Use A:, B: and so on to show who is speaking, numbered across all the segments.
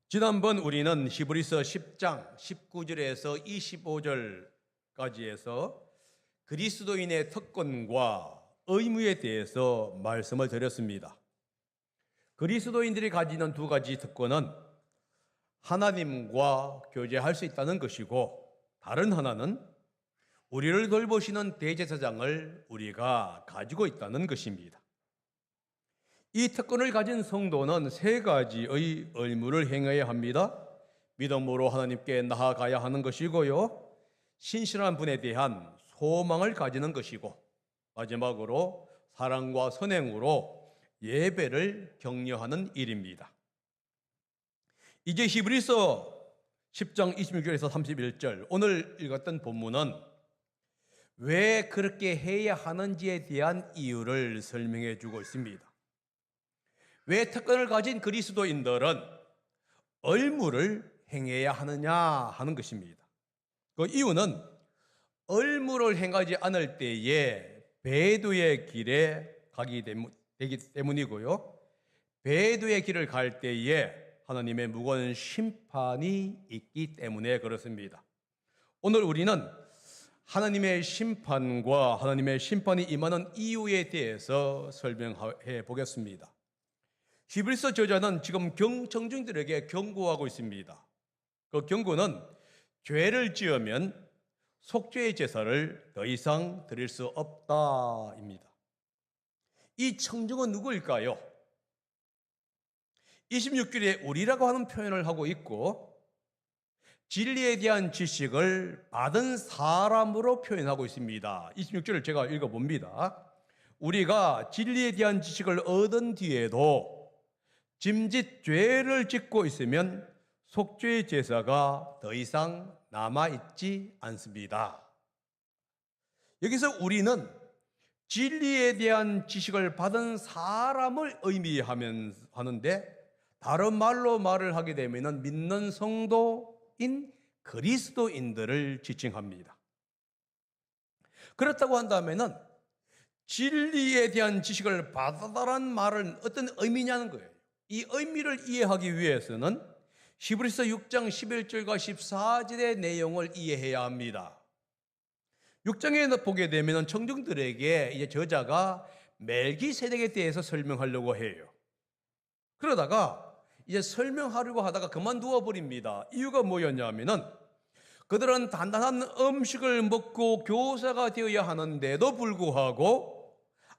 A: 지난번 우리는 히브리서 10장 19절에서 25절까지 해서 그리스도인의 특권과 의무에 대해서 말씀을 드렸습니다. 그리스도인들이 가지는 두 가지 특권은 하나님과 교제할 수 있다는 것이고, 다른 하나는 우리를 돌보시는 대제사장을 우리가 가지고 있다는 것입니다. 이 특권을 가진 성도는 세 가지의 의무를 행해야 합니다. 믿음으로 하나님께 나아가야 하는 것이고요, 신실한 분에 대한 소망을 가지는 것이고, 마지막으로 사랑과 선행으로 예배를 격려하는 일입니다. 이제 히브리서 10장 26절에서 31절, 오늘 읽었던 본문은 왜 그렇게 해야 하는지에 대한 이유를 설명해 주고 있습니다. 왜 특권을 가진 그리스도인들은 의무를 행해야 하느냐 하는 것입니다. 그 이유는 의무를 행하지 않을 때에 배도의 길에 되기 때문이고요, 배도의 길을 갈 때에 하나님의 무거운 심판이 있기 때문에 그렇습니다. 오늘 우리는 하나님의 심판과 하나님의 심판이 임하는 이유에 대해서 설명해 보겠습니다. 히브리서 저자는 지금 청중들에게 경고하고 있습니다. 그 경고는 죄를 지으면 속죄의 제사를 더 이상 드릴 수 없다입니다. 이 청중은 누구일까요? 26절에 우리라고 하는 표현을 하고 있고, 진리에 대한 지식을 받은 사람으로 표현하고 있습니다. 26절을 제가 읽어봅니다. 우리가 진리에 대한 지식을 얻은 뒤에도 짐짓 죄를 짓고 있으면 속죄의 제사가 더 이상 남아있지 않습니다. 여기서 우리는 진리에 대한 지식을 받은 사람을 의미하는데, 다른 말로 말을 하게 되면 믿는 성도인 그리스도인들을 지칭합니다. 그렇다고 한다면 진리에 대한 지식을 받았다는 말은 어떤 의미냐는 거예요. 이 의미를 이해하기 위해서는 히브리서 6장 11절과 14절의 내용을 이해해야 합니다. 6장에 보게 되면 청중들에게 이제 저자가 멜기세덱에 대해서 설명하려고 해요. 그러다가 이제 설명하려고 하다가 그만두어 버립니다. 이유가 뭐였냐면은 그들은 단단한 음식을 먹고 교사가 되어야 하는데도 불구하고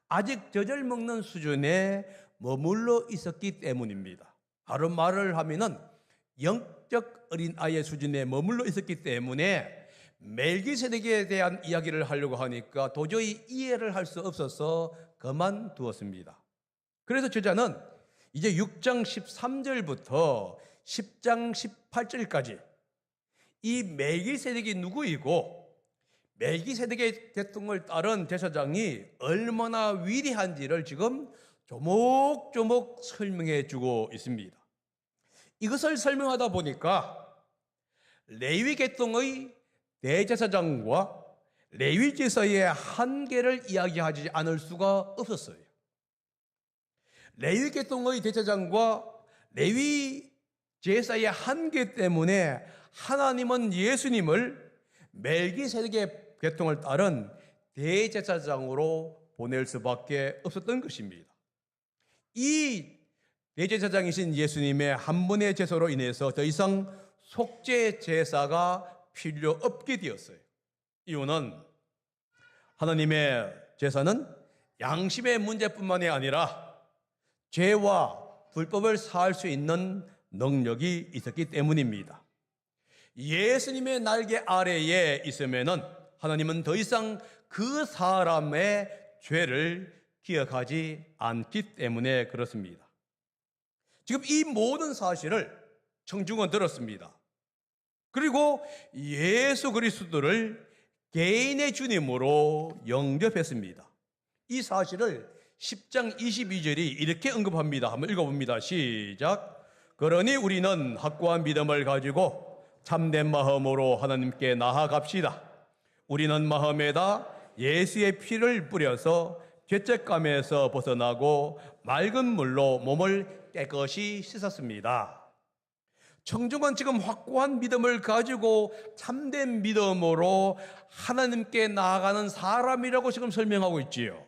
A: 아직 젖을 먹는 수준에 머물러 있었기 때문입니다. 다른 말을 하면은 영적 어린아이의 수준에 머물러 있었기 때문에 멜기세덱에 대한 이야기를 하려고 하니까 도저히 이해를 할 수 없어서 그만두었습니다. 그래서 저자는 이제 6장 13절부터 10장 18절까지 이 멜기세덱이 누구이고 멜기세덱의 계통을 따른 제사장이 얼마나 위대한지를 지금 조목조목 설명해 주고 있습니다. 이것을 설명하다 보니까 레위 계통의 대제사장과 레위 제사의 한계를 이야기하지 않을 수가 없었어요. 레위 계통의 대제사장과 레위 제사의 한계 때문에 하나님은 예수님을 멜기세덱의 계통을 따른 대제사장으로 보낼 수밖에 없었던 것입니다. 이 대제사장이신 예수님의 한 번의 제사로 인해서 더 이상 속죄 제사가 필요 없게 되었어요. 이유는 하나님의 제사는 양심의 문제뿐만이 아니라 죄와 불법을 사할 수 있는 능력이 있었기 때문입니다. 예수님의 날개 아래에 있으면은 하나님은 더 이상 그 사람의 죄를 기억하지 않기 때문에 그렇습니다. 지금 이 모든 사실을 청중은 들었습니다. 그리고 예수 그리스도를 개인의 주님으로 영접했습니다. 이 사실을 10장 22절이 이렇게 언급합니다. 한번 읽어봅니다. 시작. 그러니 우리는 확고한 믿음을 가지고 참된 마음으로 하나님께 나아갑시다. 우리는 마음에다 예수의 피를 뿌려서 죄책감에서 벗어나고 맑은 물로 몸을 깨끗이 씻었습니다. 청중은 지금 확고한 믿음을 가지고 참된 믿음으로 하나님께 나아가는 사람이라고 지금 설명하고 있지요.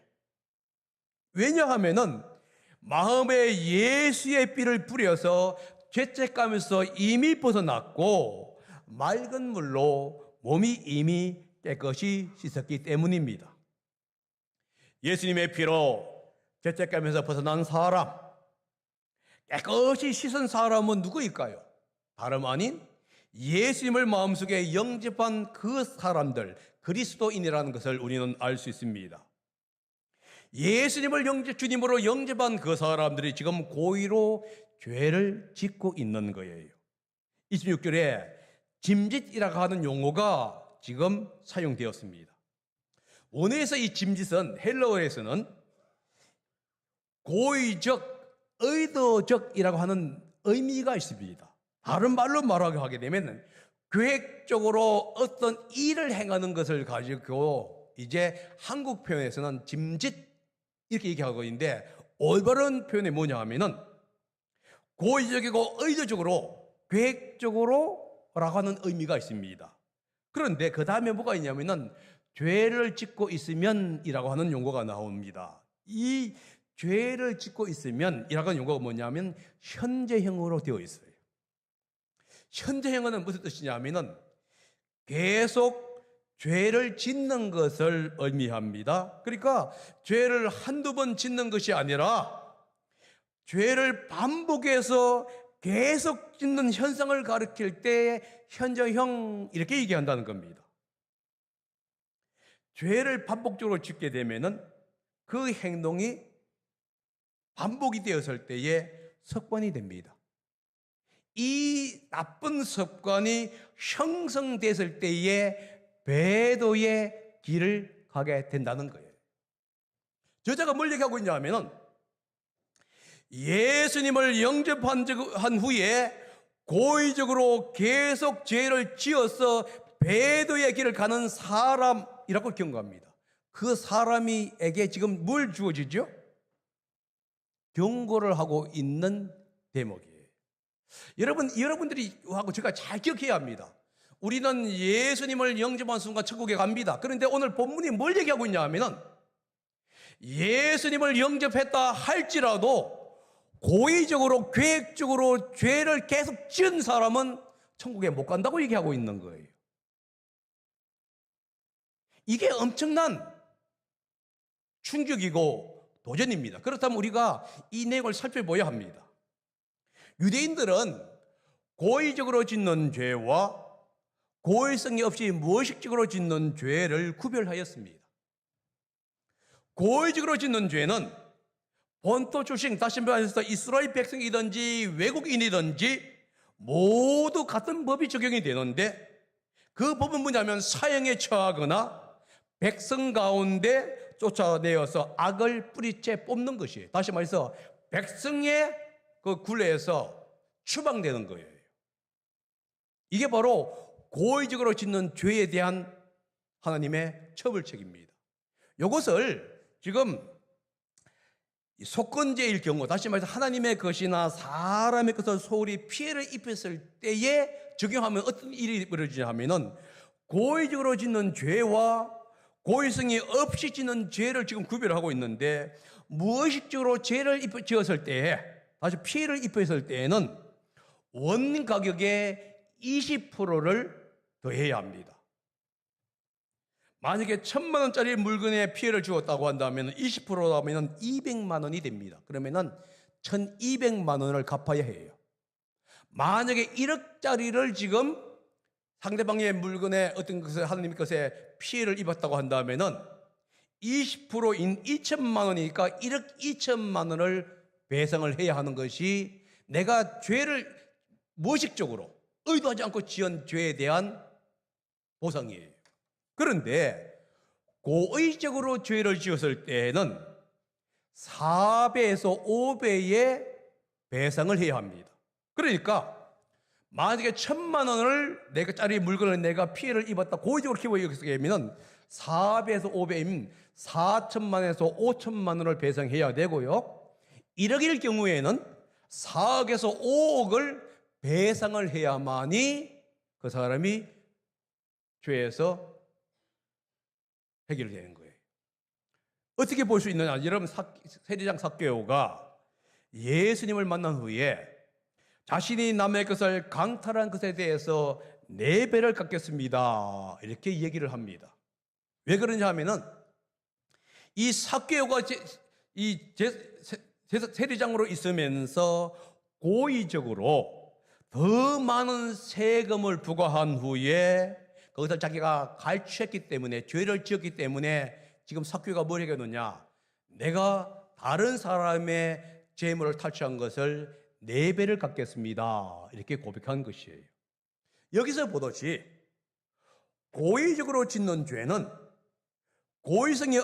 A: 왜냐하면은 마음에 예수의 피를 뿌려서 죄책감에서 이미 벗어났고 맑은 물로 몸이 이미 깨끗이 씻었기 때문입니다. 예수님의 피로 죄책감에서 벗어난 사람, 깨끗이 씻은 사람은 누구일까요? 다름 아닌 예수님을 마음속에 영접한 그 사람들, 그리스도인이라는 것을 우리는 알 수 있습니다. 예수님을 주님으로 영접한 그 사람들이 지금 고의로 죄를 짓고 있는 거예요. 26절에 짐짓이라고 하는 용어가 지금 사용되었습니다. 원어에서 이 짐짓은 헬라어에서는 고의적, 의도적이라고 하는 의미가 있습니다. 다른 말로 말하게 되면 계획적으로 어떤 일을 행하는 것을 가지고 이제 한국 표현에서는 짐짓 이렇게 얘기하고 있는데, 올바른 표현이 뭐냐 하면은 고의적이고 의도적으로 계획적으로 라고 하는 의미가 있습니다. 그런데 그 다음에 뭐가 있냐면은 죄를 짓고 있으면 이라고 하는 용어가 나옵니다. 이 죄를 짓고 있으면 이라고 하는 용어가 뭐냐면 현재형으로 되어 있어요. 현재형은 무슨 뜻이냐면은 계속 죄를 짓는 것을 의미합니다. 그러니까 죄를 한두 번 짓는 것이 아니라 죄를 반복해서 계속 짓는 현상을 가리킬 때 현재형 이렇게 얘기한다는 겁니다. 죄를 반복적으로 짓게 되면은 그 행동이 반복이 되었을 때에 습관이 됩니다. 이 나쁜 습관이 형성됐을 때에 배도의 길을 가게 된다는 거예요. 저자가 뭘 얘기하고 있냐 하면은 예수님을 영접한 후에 고의적으로 계속 죄를 지어서 배도의 길을 가는 사람이라고 경고합니다. 그 사람에게 지금 뭘 주어지죠? 경고를 하고 있는 대목이에요. 여러분들이 하고 제가 잘 기억해야 합니다. 우리는 예수님을 영접한 순간 천국에 갑니다. 그런데 오늘 본문이 뭘 얘기하고 있냐 하면은 예수님을 영접했다 할지라도 고의적으로 계획적으로 죄를 계속 지은 사람은 천국에 못 간다고 얘기하고 있는 거예요. 이게 엄청난 충격이고 도전입니다. 그렇다면 우리가 이 내용을 살펴봐야 합니다. 유대인들은 고의적으로 짓는 죄와 고의성이 없이 무의식적으로 짓는 죄를 구별하였습니다. 고의적으로 짓는 죄는 본토 출신, 다시 말해서 이스라엘 백성이든지 외국인이든지 모두 같은 법이 적용이 되는데, 그 법은 뭐냐면 사형에 처하거나 백성 가운데 쫓아내어서 악을 뿌리째 뽑는 것이에요. 다시 말해서 백성의 그 굴레에서 추방되는 거예요. 이게 바로 고의적으로 짓는 죄에 대한 하나님의 처벌책입니다. 이것을 지금 속건죄일 경우, 다시 말해서 하나님의 것이나 사람의 것을 소홀히 피해를 입혔을 때에 적용하면 어떤 일이 벌어지냐 하면은 고의적으로 짓는 죄와 고의성이 없이 짓는 죄를 지금 구별하고 있는데, 무의식적으로 죄를 지었을 때에, 다시 피해를 입혔을 때에는 원 가격의 20%를 더해야 합니다. 만약에 1,000만 원짜리 물건에 피해를 주었다고 한다면 20%라면 200만 원이 됩니다. 그러면은 1,200만 원을 갚아야 해요. 만약에 1억짜리를 지금 상대방의 물건에 어떤 것에 하나님의 것에 피해를 입었다고 한다면은 20%인 2천만 원이니까 1억 2천만 원을 배상을 해야 하는 것이 내가 죄를 무의식적으로 의도하지 않고 지은 죄에 대한 보상이에요. 그런데 고의적으로 죄를 지었을 때는 4배에서 5배의 배상을 해야 합니다. 그러니까 만약에 1,000만 원을 내가짜리 물건을 내가 피해를 입었다, 고의적으로 키워야면 4배에서 5배인 4천만에서 5천만 원을 배상해야 되고요. 1억일 경우에는 4억에서 5억을 배상을 해야만이 그 사람이 죄에서 해결되는 거예요. 어떻게 볼 수 있느냐? 여러분, 세리장 삭개오가 예수님을 만난 후에 자신이 남의 것을 강탈한 것에 대해서 4배를 갚겠습니다, 이렇게 얘기를 합니다. 왜 그러냐 하면은 이 삭개오가 세리장으로 있으면서 고의적으로 더 많은 세금을 부과한 후에 거기서 자기가 갈취했기 때문에, 죄를 지었기 때문에 지금 삭개오가 뭘 얘기하느냐? 내가 다른 사람의 재물을 탈취한 것을 4배를 갚겠습니다, 이렇게 고백한 것이에요. 여기서 보듯이 고의적으로 짓는 죄는 고의성이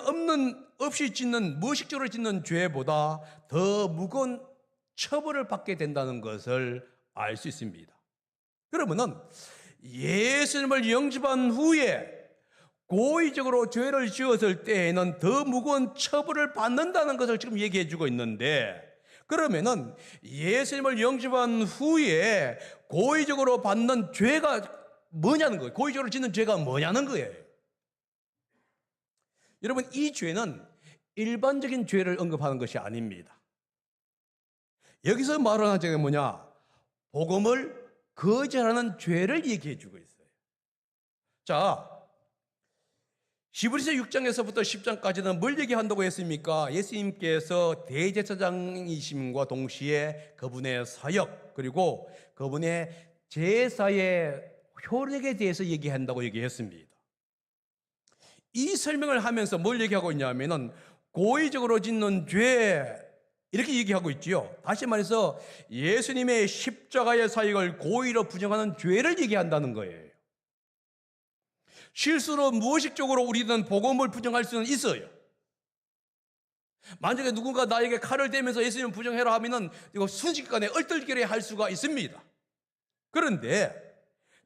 A: 없이 짓는, 무의식적으로 짓는 죄보다 더 무거운 처벌을 받게 된다는 것을 알 수 있습니다. 그러면은 예수님을 영접한 후에 고의적으로 죄를 지었을 때에는 더 무거운 처벌을 받는다는 것을 지금 얘기해 주고 있는데, 그러면은 예수님을 영접한 후에 고의적으로 받는 죄가 뭐냐는 거예요. 고의적으로 짓는 죄가 뭐냐는 거예요. 여러분, 이 죄는 일반적인 죄를 언급하는 것이 아닙니다. 여기서 말하는 죄가 뭐냐? 복음을 거절하는 죄를 얘기해 주고 있어요. 자, 히브리서 6장에서부터 10장까지는 뭘 얘기한다고 했습니까? 예수님께서 대제사장이심과 동시에 그분의 사역, 그리고 그분의 제사의 효력에 대해서 얘기한다고 얘기했습니다. 이 설명을 하면서 뭘 얘기하고 있냐면은 고의적으로 짓는 죄, 이렇게 얘기하고 있지요. 다시 말해서 예수님의 십자가의 사역을 고의로 부정하는 죄를 얘기한다는 거예요. 실수로 무의식적으로 우리는 복음을 부정할 수는 있어요. 만약에 누군가 나에게 칼을 대면서 예수님 부정해라 하면은 이거 순식간에 얼떨결에 할 수가 있습니다. 그런데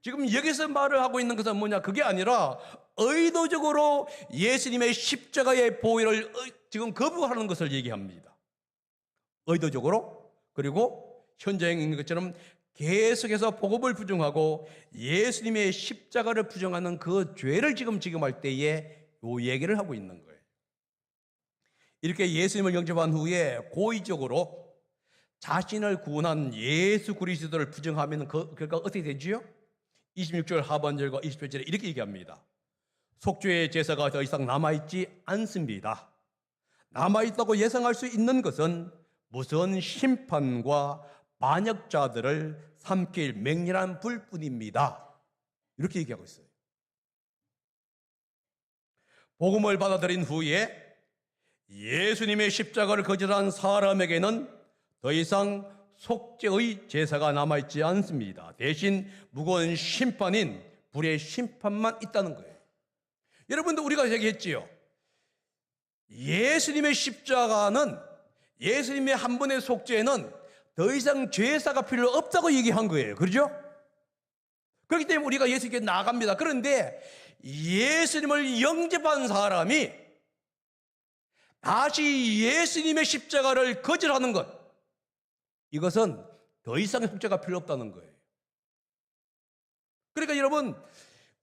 A: 지금 여기서 말을 하고 있는 것은 뭐냐? 그게 아니라 의도적으로 예수님의 십자가의 보혈을 지금 거부하는 것을 얘기합니다. 의도적으로, 그리고 현장에 있는 것처럼 계속해서 복음을 부정하고 예수님의 십자가를 부정하는 그 죄를 지금 할 때에 이 얘기를 하고 있는 거예요. 이렇게 예수님을 영접한 후에 고의적으로 자신을 구원한 예수 그리스도를 부정하면 그 결과가 어떻게 되지요? 26절 하반절과 28절에 이렇게 얘기합니다. 속죄의 제사가 더 이상 남아있지 않습니다. 남아있다고 예상할 수 있는 것은 무서운 심판과 반역자들을 삼킬 맹렬한 불뿐입니다. 이렇게 얘기하고 있어요. 복음을 받아들인 후에 예수님의 십자가를 거절한 사람에게는 더 이상 속죄의 제사가 남아있지 않습니다. 대신 무거운 심판인 불의 심판만 있다는 거예요. 여러분도 우리가 얘기했지요. 예수님의 십자가는, 예수님의 한 번의 속죄는 더 이상 제사가 필요 없다고 얘기한 거예요. 그렇죠? 그렇기 때문에 우리가 예수님께 나아갑니다. 그런데 예수님을 영접한 사람이 다시 예수님의 십자가를 거절하는 것, 이것은 더 이상의 속죄가 필요 없다는 거예요. 그러니까 여러분,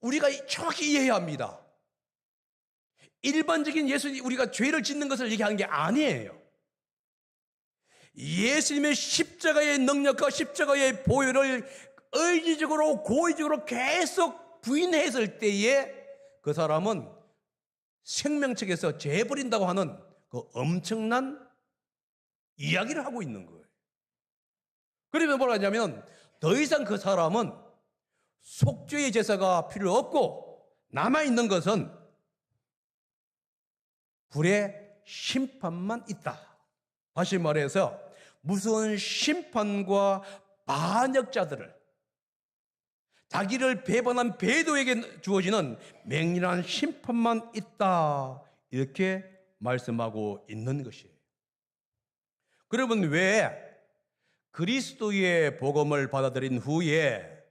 A: 우리가 정확히 이해해야 합니다. 일반적인 우리가 죄를 짓는 것을 얘기하는 게 아니에요. 예수님의 십자가의 능력과 십자가의 보혈을 의지적으로 고의적으로 계속 부인했을 때에 그 사람은 생명책에서 재버린다고 하는 그 엄청난 이야기를 하고 있는 거예요. 그러면 뭐라 하냐면 더 이상 그 사람은 속죄의 제사가 필요 없고 남아있는 것은 불의 심판만 있다. 다시 말해서 무서운 심판과 반역자들을, 자기를 배반한 배도에게 주어지는 맹렬한 심판만 있다, 이렇게 말씀하고 있는 것이에요. 그러면 왜 그리스도의 복음을 받아들인 후에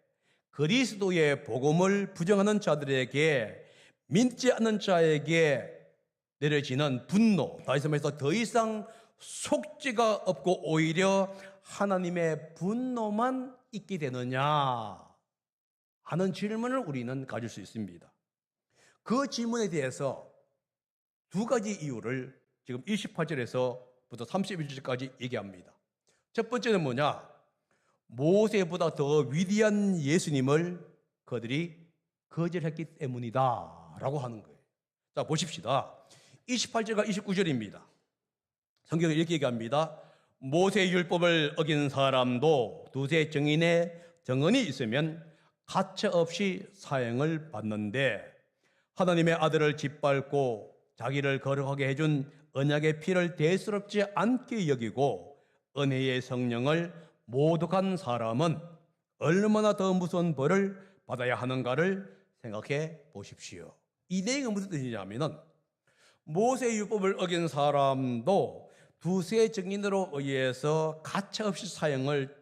A: 그리스도의 복음을 부정하는 자들에게, 믿지 않는 자에게 내려지는 분노, 다시 말해서 더 이상 속죄가 없고 오히려 하나님의 분노만 있게 되느냐 하는 질문을 우리는 가질 수 있습니다. 그 질문에 대해서 두 가지 이유를 지금 28절에서부터 31절까지 얘기합니다. 첫 번째는 뭐냐? 모세보다 더 위대한 예수님을 그들이 거절했기 때문이다 라고 하는 거예요. 자, 보십시다. 28절과 29절입니다. 성경은 이렇게 얘기합니다. 모세의 율법을 어긴 사람도 두세 증인의 증언이 있으면 가차없이 사형을 받는데 하나님의 아들을 짓밟고 자기를 거룩하게 해준 언약의 피를 대수롭지 않게 여기고 은혜의 성령을 모독한 사람은 얼마나 더 무서운 벌을 받아야 하는가를 생각해 보십시오. 이 내용은 무슨 뜻이냐면은 모세의 율법을 어긴 사람도 두세 증인으로 의해서 가차없이 사형을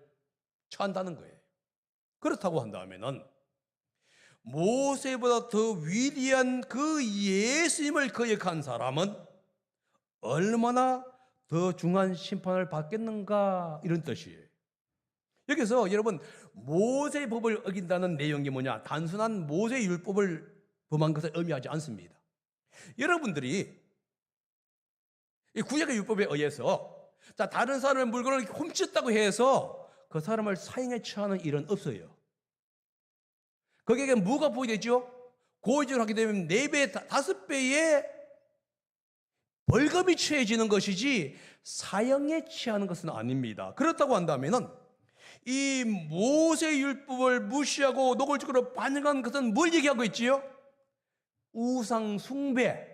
A: 처한다는 거예요. 그렇다고 한다면은 모세보다 더 위대한 그 예수님을 거역한 사람은 얼마나 더 중한 심판을 받겠는가 이런 뜻이에요. 여기서 여러분 모세의 법을 어긴다는 내용이 뭐냐? 단순한 모세의 율법을 범한 것을 의미하지 않습니다. 여러분들이 이 구약의 율법에 의해서 다른 사람의 물건을 훔쳤다고 해서 그 사람을 사형에 처하는 일은 없어요. 거기에 뭐가 보이되죠? 고의적으로 하게 되면 4배, 5배의 벌금이 처해지는 것이지 사형에 처하는 것은 아닙니다. 그렇다고 한다면은 이 모세의 율법을 무시하고 노골적으로 반역한 것은 뭘 얘기하고 있지요? 우상 숭배,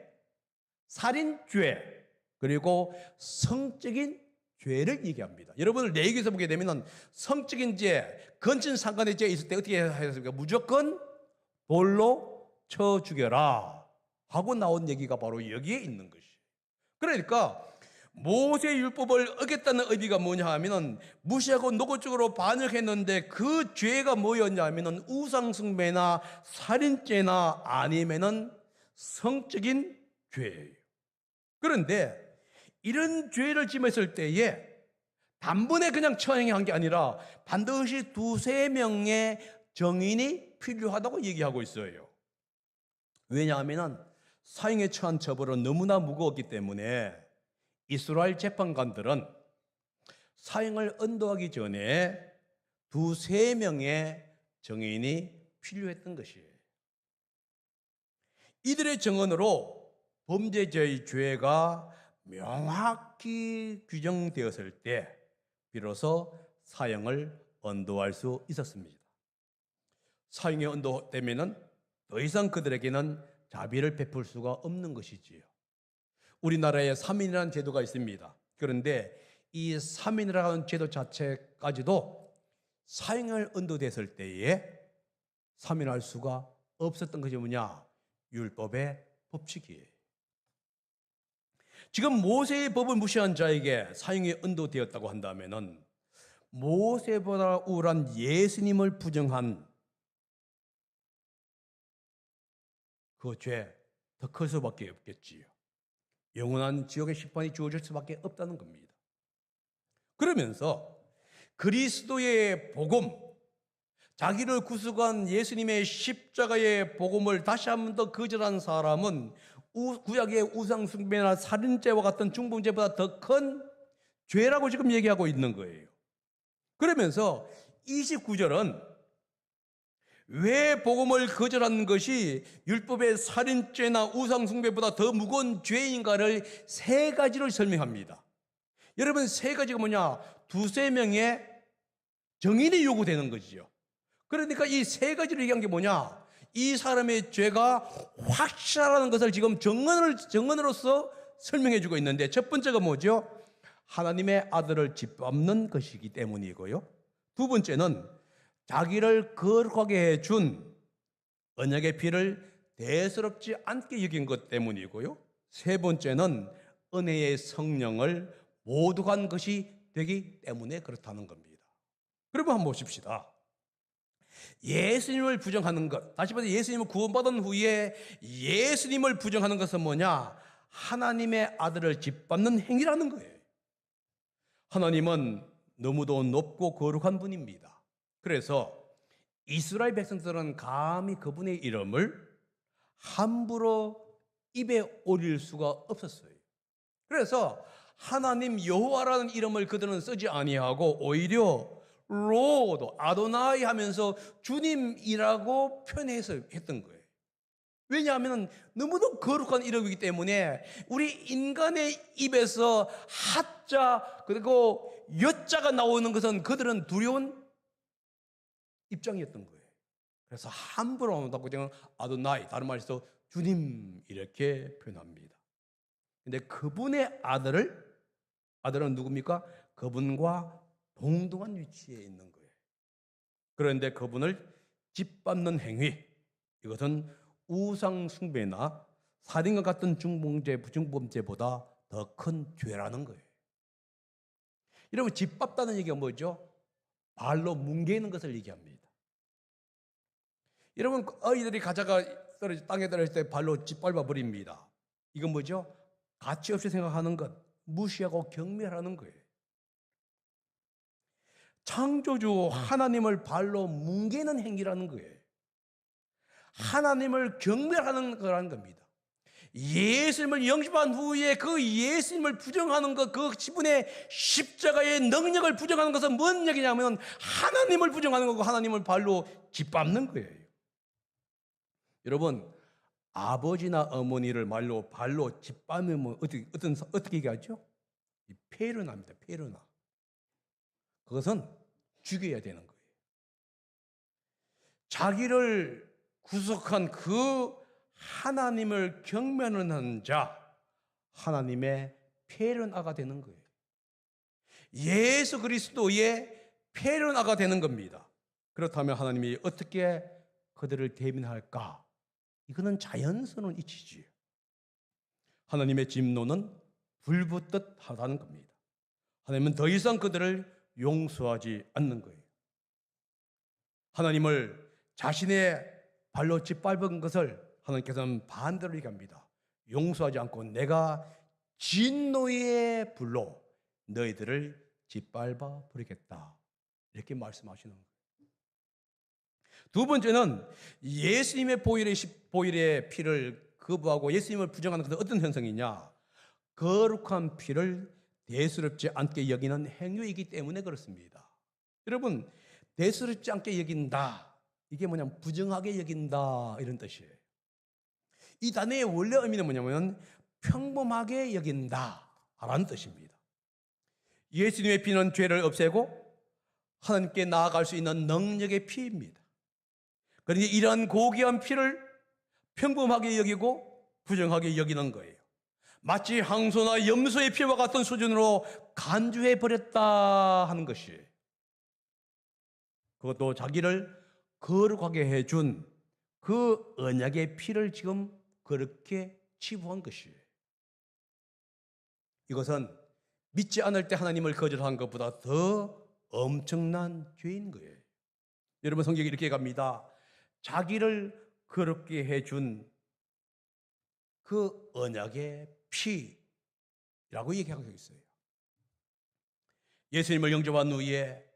A: 살인죄, 그리고 성적인 죄를 얘기합니다. 여러분들 레위기에서 보게 되면 성적인 죄, 건진 상간의 죄 있을 때 어떻게 하셨습니까? 무조건 돌로 쳐 죽여라 하고 나온 얘기가 바로 여기에 있는 것이에요. 그러니까 모세의 율법을 어겼다는 의미가 뭐냐 하면은 무시하고 노골적으로 반역했는데 그 죄가 뭐였냐 하면은 우상숭배나 살인죄나 아니면은 성적인 죄예요. 그런데 이런 죄를 지었을 때에 단번에 그냥 처형한 게 아니라 반드시 두세 명의 정인이 필요하다고 얘기하고 있어요. 왜냐하면 사형에 처한 처벌은 너무나 무거웠기 때문에 이스라엘 재판관들은 사형을 언도하기 전에 두세 명의 정인이 필요했던 것이에요. 이들의 증언으로 범죄자의 죄가 명확히 규정되었을 때 비로소 사형을 언도할 수 있었습니다. 사형이 언도되면은 더 이상 그들에게는 자비를 베풀 수가 없는 것이지요. 우리나라에 3인이라는 제도가 있습니다. 그런데 이 3인이라는 제도 자체까지도 사형을 언도됐을 때에 3인할 수가 없었던 것이 뭐냐? 율법의 법칙이에요. 지금 모세의 법을 무시한 자에게 사형이 언도되었다고 한다면은 모세보다 우월한 예수님을 부정한 그 죄 더 클 수밖에 없겠지요. 영원한 지옥의 심판이 주어질 수밖에 없다는 겁니다. 그러면서 그리스도의 복음, 자기를 구속한 예수님의 십자가의 복음을 다시 한 번 더 거절한 사람은 구약의 우상숭배나 살인죄와 같은 중범죄보다 더 큰 죄라고 지금 얘기하고 있는 거예요. 그러면서 29절은 왜 복음을 거절한 것이 율법의 살인죄나 우상숭배보다 더 무거운 죄인가를 세 가지를 설명합니다. 여러분, 세 가지가 뭐냐? 두세 명의 정인이 요구되는 것이죠. 그러니까 이 세 가지를 얘기한 게 뭐냐? 이 사람의 죄가 확실하다는 것을 지금 증언으로서 설명해 주고 있는데, 첫 번째가 뭐죠? 하나님의 아들을 짓밟는 것이기 때문이고요. 두 번째는 자기를 거룩하게 해준 언약의 피를 대수롭지 않게 여긴 것 때문이고요. 세 번째는 은혜의 성령을 모독한 것이 되기 때문에 그렇다는 겁니다. 그러면 한번 보십시다. 예수님을 부정하는 것, 다시 말해서 예수님을 구원받은 후에 예수님을 부정하는 것은 뭐냐? 하나님의 아들을 짓밟는 행위라는 거예요. 하나님은 너무도 높고 거룩한 분입니다. 그래서 이스라엘 백성들은 감히 그분의 이름을 함부로 입에 올릴 수가 없었어요. 그래서 하나님 여호와라는 이름을 그들은 쓰지 아니하고 오히려 로드, 아도나이 하면서 주님이라고 표현해서 했던 거예요. 왜냐하면 너무도 거룩한 이름이기 때문에 우리 인간의 입에서 하자 그리고 여자가 나오는 것은 그들은 두려운 입장이었던 거예요. 그래서 함부로 한다고 그냥 아도나이, 다른 말해서 주님 이렇게 표현합니다. 근데 그분의 아들은 누굽니까? 그분과 동등한 위치에 있는 거예요. 그런데 그분을 짓밟는 행위, 이것은 우상 숭배나 살인과 같은 중범죄보다 더 큰 죄라는 거예요. 여러분, 짓밟다는 얘기가 뭐죠? 발로 뭉개는 것을 얘기합니다. 여러분, 아이들이 가자가 땅에 떨어질 때 발로 짓밟아 버립니다. 이건 뭐죠? 가치 없이 생각하는 것, 무시하고 경멸하는 거예요. 창조주 하나님을 발로 뭉개는 행위라는 거예요. 하나님을 경멸하는 거라는 겁니다. 예수님을 영접한 후에 그 예수님을 부정하는 것, 그 지분의 십자가의 능력을 부정하는 것은 뭔 얘기냐면 하나님을 부정하는 거고 하나님을 발로 짓밟는 거예요. 여러분, 아버지나 어머니를 발로 짓밟으면 어떻게 얘기하죠? 페르나입니다. 페르나. 그것은 죽여야 되는 거예요. 자기를 구속한 그 하나님을 경멸하는 자, 하나님의 페르나가 되는 거예요. 예수 그리스도의 페르나가 되는 겁니다. 그렇다면 하나님이 어떻게 그들을 대면할까? 이거는 자연스러운 이치지요. 하나님의 진노는 불붙듯 하다는 겁니다. 하나님은 더 이상 그들을 용서하지 않는 거예요. 하나님을 자신의 발로 짓밟은 것을 하나님께서는 반대로 얘기합니다. 용서하지 않고 내가 진노의 불로 너희들을 짓밟아 버리겠다. 이렇게 말씀하시는 거예요. 두 번째는 예수님의 보혈의 피를 거부하고 예수님을 부정하는 것은 어떤 현상이냐? 거룩한 피를 대수롭지 않게 여기는 행위이기 때문에 그렇습니다. 여러분, 대수롭지 않게 여긴다. 이게 뭐냐면 부정하게 여긴다 이런 뜻이에요. 이 단어의 원래 의미는 뭐냐면 평범하게 여긴다라는 뜻입니다. 예수님의 피는 죄를 없애고 하나님께 나아갈 수 있는 능력의 피입니다. 그러니 이런 고귀한 피를 평범하게 여기고 부정하게 여기는 거예요. 마치 항소나 염소의 피와 같은 수준으로 간주해 버렸다 하는 것이에요. 그것도 자기를 거룩하게 해준 그 언약의 피를 지금 그렇게 치부한 것이에요. 이것은 믿지 않을 때 하나님을 거절한 것보다 더 엄청난 죄인 거예요. 여러분, 성경이 이렇게 갑니다. 자기를 거룩게 해준 그 언약의 피라고 얘기하고 있어요. 예수님을 영접한 후에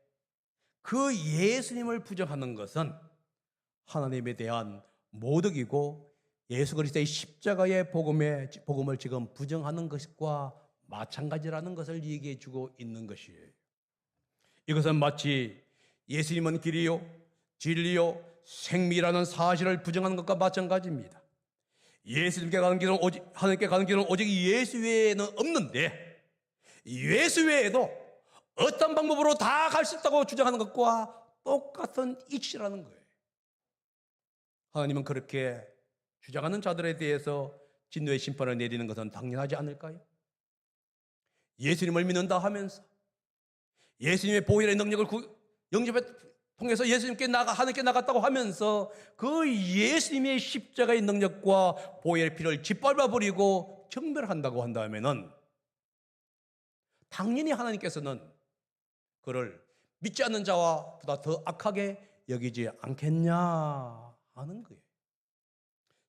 A: 그 예수님을 부정하는 것은 하나님에 대한 모독이고 예수 그리스도의 십자가의 복음을 지금 부정하는 것과 마찬가지라는 것을 얘기해 주고 있는 것이에요. 이것은 마치 예수님은 길이요, 진리요, 생미라는 사실을 부정하는 것과 마찬가지입니다. 예수님께 가는 길은 하나님께 가는 길은 오직 예수 외에는 없는데 예수 외에도 어떤 방법으로 다 갈 수 있다고 주장하는 것과 똑같은 이치라는 거예요. 하나님은 그렇게 주장하는 자들에 대해서 진노의 심판을 내리는 것은 당연하지 않을까요? 예수님을 믿는다 하면서 예수님의 보혈의 능력을 영접에 통해서 예수님께 하나님께 나갔다고 하면서 그 예수님의 십자가의 능력과 보혈의 피를 짓밟아 버리고 경멸한다고 한다면은 당연히 하나님께서는 그를 믿지 않는 자와 보다 더 악하게 여기지 않겠냐 하는 거예요.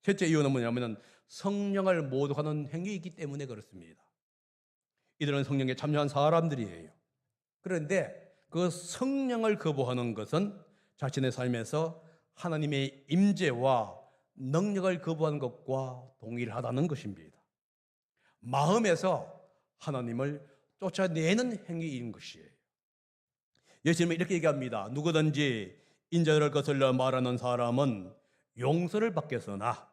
A: 셋째 이유는 뭐냐면 성령을 모독하는 행위이기 때문에 그렇습니다. 이들은 성령에 참여한 사람들이에요. 그런데 그 성령을 거부하는 것은 자신의 삶에서 하나님의 임재와 능력을 거부하는 것과 동일하다는 것입니다. 마음에서 하나님을 쫓아내는 행위인 것이에요. 예수님은 이렇게 얘기합니다. 누구든지 인자를 거슬러 말하는 사람은 용서를 받겠으나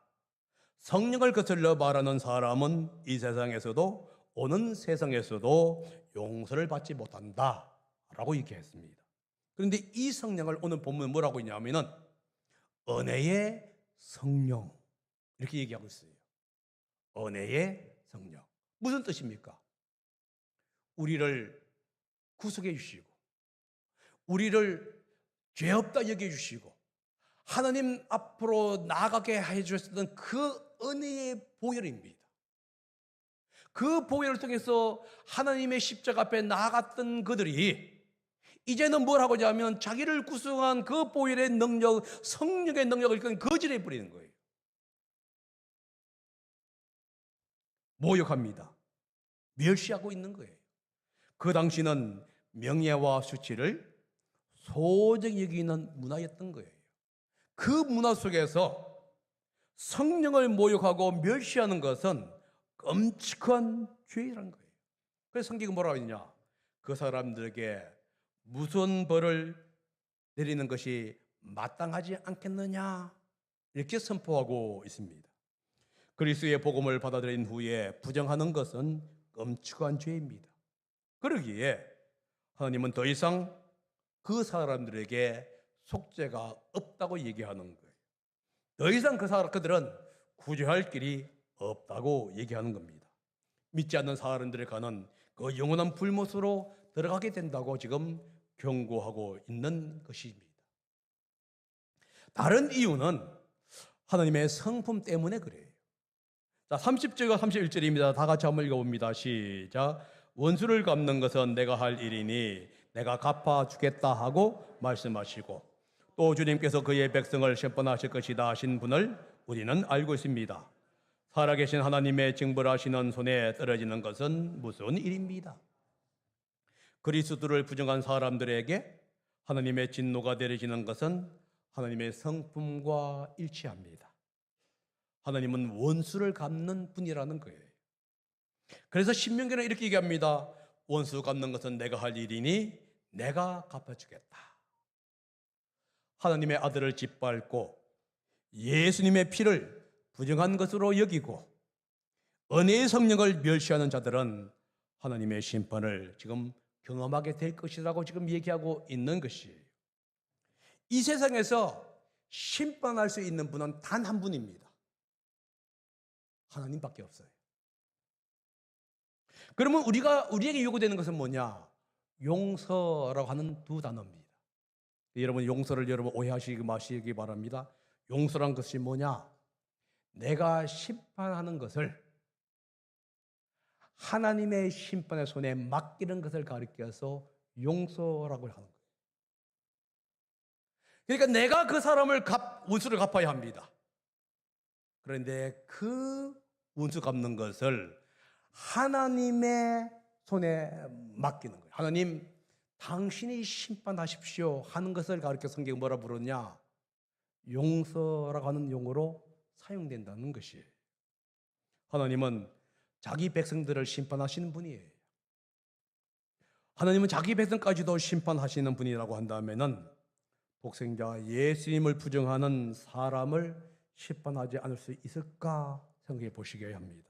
A: 성령을 거슬러 말하는 사람은 이 세상에서도 오는 세상에서도 용서를 받지 못한다 라고 얘기했습니다. 그런데 이 성령을 오늘 본문에 뭐라고 했냐면은 은혜의 성령 이렇게 얘기하고 있어요. 은혜의 성령. 무슨 뜻입니까? 우리를 구속해 주시고 우리를 죄 없다 여겨 주시고 하나님 앞으로 나아가게 해 주셨던 그 은혜의 보혈입니다. 그 보혈을 통해서 하나님의 십자가 앞에 나아갔던 그들이 이제는 뭘 하고자 하면 자기를 구성한 그 보혈의 능력, 성령의 능력을 거절해 버리는 거예요. 모욕합니다. 멸시하고 있는 거예요. 그 당시는 명예와 수치를 소중히 여기는 문화였던 거예요. 그 문화 속에서 성령을 모욕하고 멸시하는 것은 끔찍한 죄라는 거예요. 그래서 성경이 뭐라고 했냐? 그 사람들에게 무슨 벌을 내리는 것이 마땅하지 않겠느냐? 이렇게 선포하고 있습니다. 그리스도의 복음을 받아들인 후에 부정하는 것은 끔찍한 죄입니다. 그러기에 하나님은 더 이상 그 사람들에게 속죄가 없다고 얘기하는 거예요. 더 이상 그들은 구제할 길이 없다고 얘기하는 겁니다. 믿지 않는 사람들에 가는 그 영원한 불못으로 들어가게 된다고 지금 경고하고 있는 것입니다. 다른 이유는 하나님의 성품 때문에 그래요. 자, 30절과 31절입니다. 다 같이 한번 읽어봅니다. 시작. 원수를 갚는 것은 내가 할 일이니 내가 갚아주겠다 하고 말씀하시고 또 주님께서 그의 백성을 심판하실 것이다 하신 분을 우리는 알고 있습니다. 살아계신 하나님의 징벌하시는 손에 떨어지는 것은 무슨 일입니다. 그리스도를 부정한 사람들에게 하나님의 진노가 내려지는 것은 하나님의 성품과 일치합니다. 하나님은 원수를 갚는 분이라는 거예요. 그래서 신명기는 이렇게 얘기합니다. 원수 갚는 것은 내가 할 일이니 내가 갚아주겠다. 하나님의 아들을 짓밟고 예수님의 피를 부정한 것으로 여기고 은혜의 성령을 멸시하는 자들은 하나님의 심판을 지금 경험하게 될 것이라고 지금 얘기하고 있는 것이에요. 이 세상에서 심판할 수 있는 분은 단 한 분입니다. 하나님밖에 없어요. 그러면 우리에게 요구되는 것은 뭐냐? 용서라고 하는 두 단어입니다. 여러분 용서를 오해하시기 마시기 바랍니다. 용서란 것이 뭐냐? 내가 심판하는 것을 하나님의 심판의 손에 맡기는 것을 가리켜서 용서라고 하는 거예요. 그러니까 내가 그 사람을 원수를 갚아야 합니다. 그런데 그 원수 갚는 것을 하나님의 손에 맡기는 거예요. 하나님, 당신이 심판하십시오 하는 것을 가르쳐 성경이 뭐라 부르냐? 용서라고 하는 용어로 사용된다는 것이에요. 하나님은 자기 백성들을 심판하시는 분이에요. 하나님은 자기 백성까지도 심판하시는 분이라고 한다면은 독생자 예수님을 부정하는 사람을 심판하지 않을 수 있을까 생각해 보시게 합니다.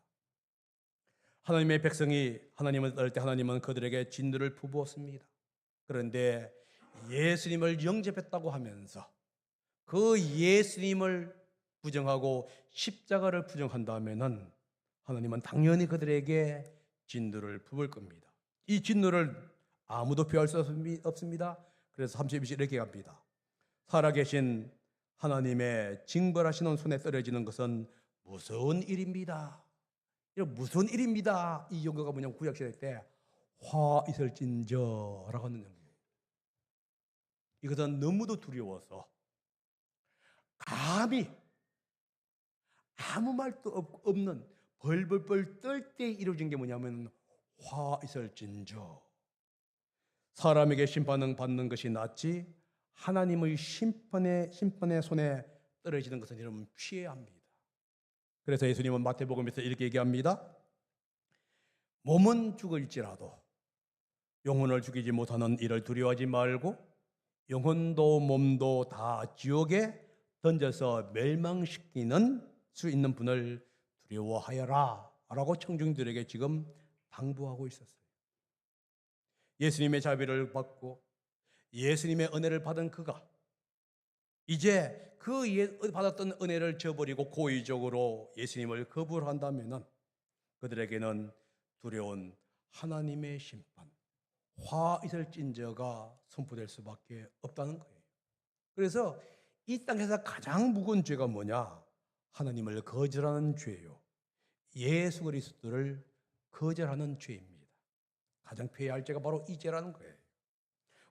A: 하나님의 백성이 하나님을 따를 때 하나님은 그들에게 진노를 부부었습니다. 그런데 예수님을 영접했다고 하면서 그 예수님을 부정하고 십자가를 부정한다면은 하나님은 당연히 그들에게 진노를 부을 겁니다. 이 진노를 아무도 피할 수 없습니다. 그래서 32절 이렇게 합니다. 살아계신 하나님의 징벌하시는 손에 떨어지는 것은 무서운 일입니다. 무슨 일입니다. 이 용어가 뭐냐면 구약시대 때 화 있을진저라고 하는 용어예요. 이것은 너무도 두려워서 감히 아무 말도 없는 벌벌벌 떨 때 이루어진 게 뭐냐면 화 있을진저. 사람에게 심판을 받는 것이 낫지 하나님의 심판의 손에 떨어지는 것은 여러분 피해야 합니다. 그래서 예수님은 마태복음에서 이렇게 얘기합니다. 몸은 죽을지라도 영혼을 죽이지 못하는 이를 두려워하지 말고 영혼도 몸도 다 지옥에 던져서 멸망시키는 수 있는 분을 두려워하여라 라고 청중들에게 지금 당부하고 있었어요. 예수님의 자비를 받고 예수님의 은혜를 받은 그가 이제 받았던 은혜를 저버리고 고의적으로 예수님을 거부한다면 그들에게는 두려운 하나님의 심판, 화 있을 찐저가 선포될 수밖에 없다는 거예요. 그래서 이 땅에서 가장 무거운 죄가 뭐냐? 하나님을 거절하는 죄요. 예수 그리스도를 거절하는 죄입니다. 가장 피해야 할 죄가 바로 이 죄라는 거예요.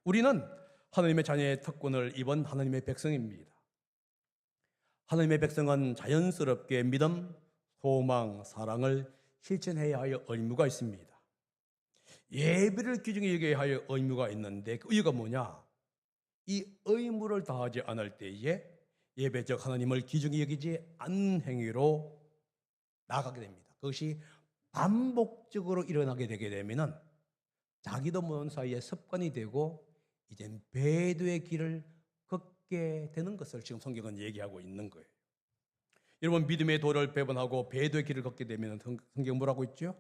A: 우리는 하나님의 자녀의 특권을 입은 하나님의 백성입니다. 하나님의 백성은 자연스럽게 믿음, 소망, 사랑을 실천해야 할 의무가 있습니다. 예배를 귀중히 여겨야 할 의무가 있는데 그 이유가 뭐냐? 이 의무를 다하지 않을 때에 예배적 하나님을 귀중히 여기지 않는 행위로 나가게 됩니다. 그것이 반복적으로 일어나게 되게 되면은 자기도 모르는 사이에 습관이 되고 이젠 배도의 길을 걷게 되는 것을 지금 성경은 얘기하고 있는 거예요. 여러분 믿음의 도를 배반하고 배도의 길을 걷게 되면 성경 뭐라고 있죠?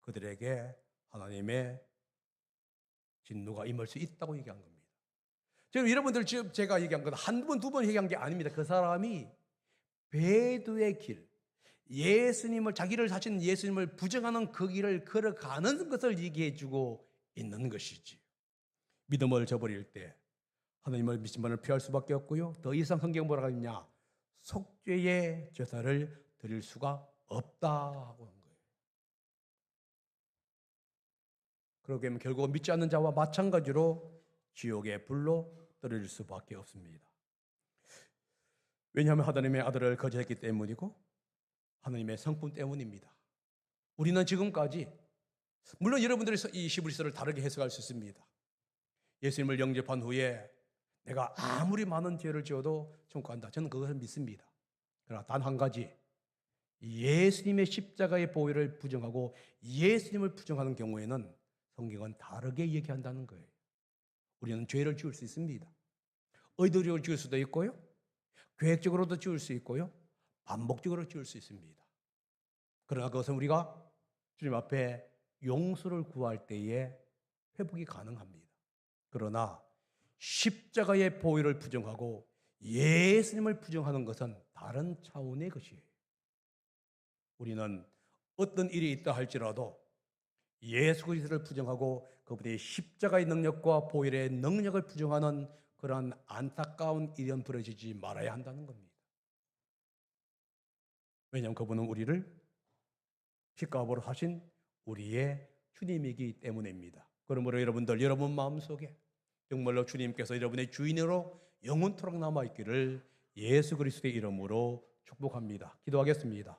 A: 그들에게 하나님의 진노가 임할 수 있다고 얘기한 겁니다. 지금 여러분들 지금 제가 얘기한 건 한 번, 두 번 얘기한 게 아닙니다. 그 사람이 배도의 길, 예수님을 자기를 사신 예수님을 부정하는 그 길을 걸어가는 것을 얘기해 주고 있는 것이지. 믿음을 저버릴 때 하나님을 믿음을 피할 수밖에 없고요. 더 이상 성경 뭐라고 하느냐? 속죄의 제사를 드릴 수가 없다고 한 거예요. 그러게 하면 결국 믿지 않는 자와 마찬가지로 지옥의 불로 떨어질 수밖에 없습니다. 왜냐하면 하나님의 아들을 거절했기 때문이고 하나님의 성품 때문입니다. 우리는 지금까지 물론 여러분들이 이 히브리서를 다르게 해석할 수 있습니다. 예수님을 영접한 후에 내가 아무리 많은 죄를 지어도 천국 간다. 저는 그것을 믿습니다. 그러나 단 한 가지, 예수님의 십자가의 보혈을 부정하고 예수님을 부정하는 경우에는 성경은 다르게 얘기한다는 거예요. 우리는 죄를 지을 수 있습니다. 의도적으로 지을 수도 있고요. 계획적으로도 지을 수 있고요. 반복적으로 지을 수 있습니다. 그러나 그것은 우리가 주님 앞에 용서를 구할 때에 회복이 가능합니다. 그러나 십자가의 보혈을 부정하고 예수님을 부정하는 것은 다른 차원의 것이에요. 우리는 어떤 일이 있다 할지라도 예수 그리스도를 부정하고 그분의 십자가의 능력과 보혈의 능력을 부정하는 그러한 안타까운 일은 벌어지지 말아야 한다는 겁니다. 왜냐하면 그분은 우리를 피값으로 하신 우리의 주님이기 때문입니다. 그러므로 여러분들 여러분 마음속에 정말로 주님께서 여러분의 주인으로 영원토록 남아있기를 예수 그리스도의 이름으로 축복합니다. 기도하겠습니다.